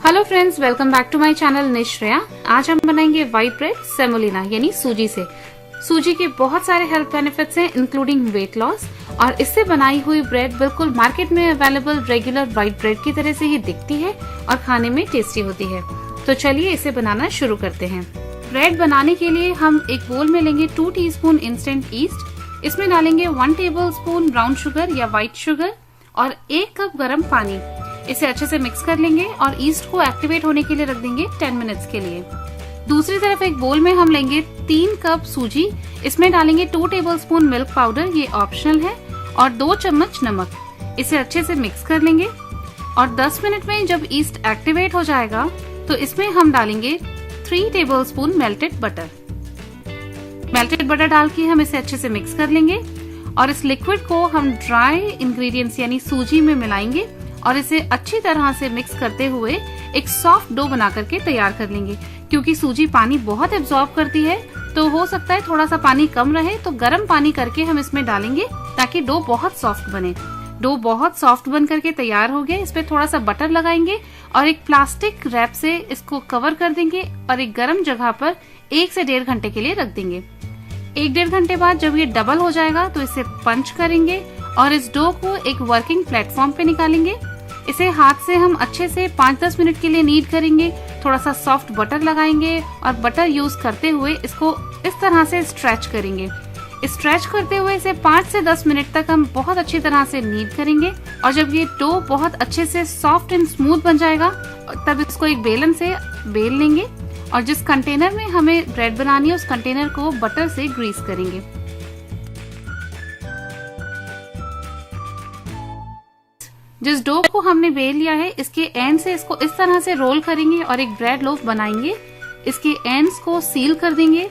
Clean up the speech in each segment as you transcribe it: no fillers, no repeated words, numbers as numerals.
Hello friends, welcome back to my channel Nishreya. आज हम बनाएंगे व्हाइट ब्रेड सेमोलिना यानी सूजी से। सूजी के बहुत सारे हेल्थ बेनिफिट्स हैं इंक्लूडिंग वेट लॉस, और इससे बनाई हुई ब्रेड बिल्कुल मार्केट में अवेलेबल रेगुलर व्हाइट ब्रेड की तरह से ही दिखती है और खाने में टेस्टी होती है। तो चलिए इसे बनाना शुरू करते हैं। ब्रेड बनाने के लिए हम एक बोल में लेंगे 2 टीस्पून इंस्टेंट ईस्ट। इसमें डालेंगे 1 टेबलस्पून ब्राउन शुगर या व्हाइट शुगर और 1 कप गर्म पानी। इसे अच्छे से मिक्स कर लेंगे और ईस्ट को एक्टिवेट होने के लिए रख देंगे 10 मिनट्स के लिए। दूसरी तरफ एक बोल में हम लेंगे 3 कप सूजी। इसमें डालेंगे 2 टेबलस्पून मिल्क पाउडर, ये ऑप्शनल है, और 2 चम्मच नमक। इसे अच्छे से मिक्स कर लेंगे और 10 मिनट में जब ईस्ट एक्टिवेट हो जाएगा तो इसमें हम डालेंगे 3 tablespoon melted butter. Melted butter डाल के हम इसे अच्छे से मिक्स कर लेंगे और इस लिक्विड को हम ड्राई इंग्रेडिएंट्स यानी सूजी में मिलाएंगे और इसे अच्छी तरह से मिक्स करते हुए एक सॉफ्ट डो बना करके तैयार कर लेंगे। क्योंकि सूजी पानी बहुत एब्जॉर्ब करती है तो हो सकता है थोड़ा सा पानी कम रहे, तो गर्म पानी करके हम इसमें डालेंगे ताकि डो बहुत सॉफ्ट बने। डो बहुत सॉफ्ट बन करके तैयार हो गया। इस पे थोड़ा सा बटर लगाएंगे और एक प्लास्टिक रैप से इसको कवर कर देंगे और एक गर्म जगह पर 1 से 1.5 घंटे के लिए रख देंगे। 1-1.5 घंटे बाद जब ये डबल हो जाएगा तो इसे पंच करेंगे और इस डो को एक वर्किंग प्लेटफॉर्म पे निकालेंगे। इसे हाथ से हम अच्छे से 5-10 मिनट के लिए नीड करेंगे। थोड़ा सा सॉफ्ट बटर लगाएंगे और बटर यूज करते हुए इसको इस तरह से स्ट्रेच करेंगे। स्ट्रेच करते हुए इसे 5 से 10 मिनट तक हम बहुत अच्छी तरह से नीड करेंगे और जब ये डो बहुत अच्छे से सॉफ्ट एंड स्मूथ बन जाएगा तब इसको एक बेलन से बेल लेंगे और जिस कंटेनर में हमें ब्रेड बनानी है उस कंटेनर को बटर से ग्रीस करेंगे। जिस डो को हमने बेल लिया है इसके एंड से इसको इस तरह से रोल करेंगे और एक ब्रेड लोफ बनाएंगे। इसके एंड्स को सील कर देंगे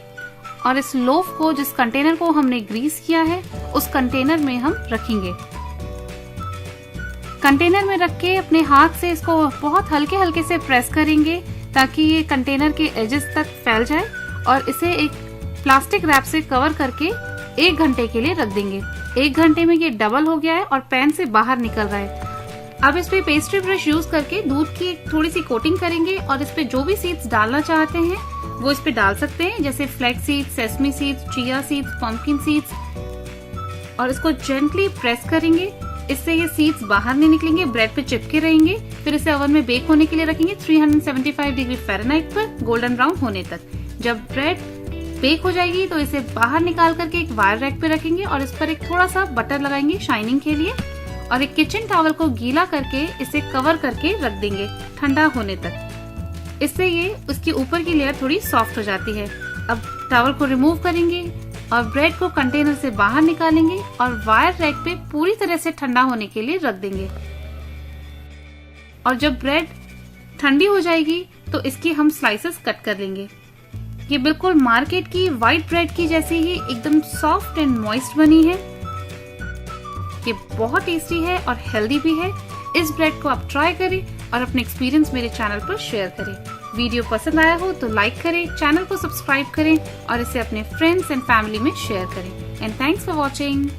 और इस लोफ को जिस कंटेनर को हमने ग्रीस किया है उस कंटेनर में हम रखेंगे। कंटेनर में रख के अपने हाथ से इसको बहुत हल्के हल्के से प्रेस करेंगे ताकि ये कंटेनर के एजेस तक फैल जाए और इसे एक प्लास्टिक रैप से कवर करके 1 घंटे के लिए रख देंगे। 1 घंटे में ये डबल हो गया है और पैन से बाहर निकल रहा है। अब इस पे पेस्ट्री ब्रश यूज करके दूध की थोड़ी सी कोटिंग करेंगे और इस पे जो भी सीड्स डालना चाहते हैं वो इस पे डाल सकते हैं, जैसे flax seeds, sesame seeds, chia seeds, pumpkin seeds, और इसको जेंटली प्रेस करेंगे। इससे ये सीड्स बाहर नहीं निकलेंगे, ब्रेड पे चिपके रहेंगे। फिर इसे ओवन में बेक होने के लिए रखेंगे 375 डिग्री फ़ारेनहाइट पर गोल्डन ब्राउन होने तक। जब ब्रेड बेक हो जाएगी तो इसे बाहर निकाल करके एक वायर रैक पे रखेंगे और इस पर एक थोड़ा सा बटर लगाएंगे शाइनिंग के लिए और एक किचन टॉवल को गीला करके इसे कवर करके रख देंगे ठंडा होने तक। इससे ये उसकी ऊपर की लेयर थोड़ी सॉफ्ट हो जाती है। अब टॉवल को रिमूव करेंगे और ब्रेड को कंटेनर से बाहर निकालेंगे और वायर रैक पे पूरी तरह से ठंडा होने के लिए रख देंगे। और जब ब्रेड ठंडी हो जाएगी तो इसकी हम स्लाइसेस कट कर लेंगे। ये बिल्कुल मार्केट की व्हाइट ब्रेड की जैसी ही एकदम सॉफ्ट एंड मॉइस्ट बनी है। ये बहुत टेस्टी है और हेल्दी भी है। इस ब्रेड को आप ट्राई करें और अपने एक्सपीरियंस मेरे चैनल पर शेयर करें। वीडियो पसंद आया हो तो लाइक करें, चैनल को सब्सक्राइब करें और इसे अपने फ्रेंड्स एंड फैमिली में शेयर करें। And thanks for watching.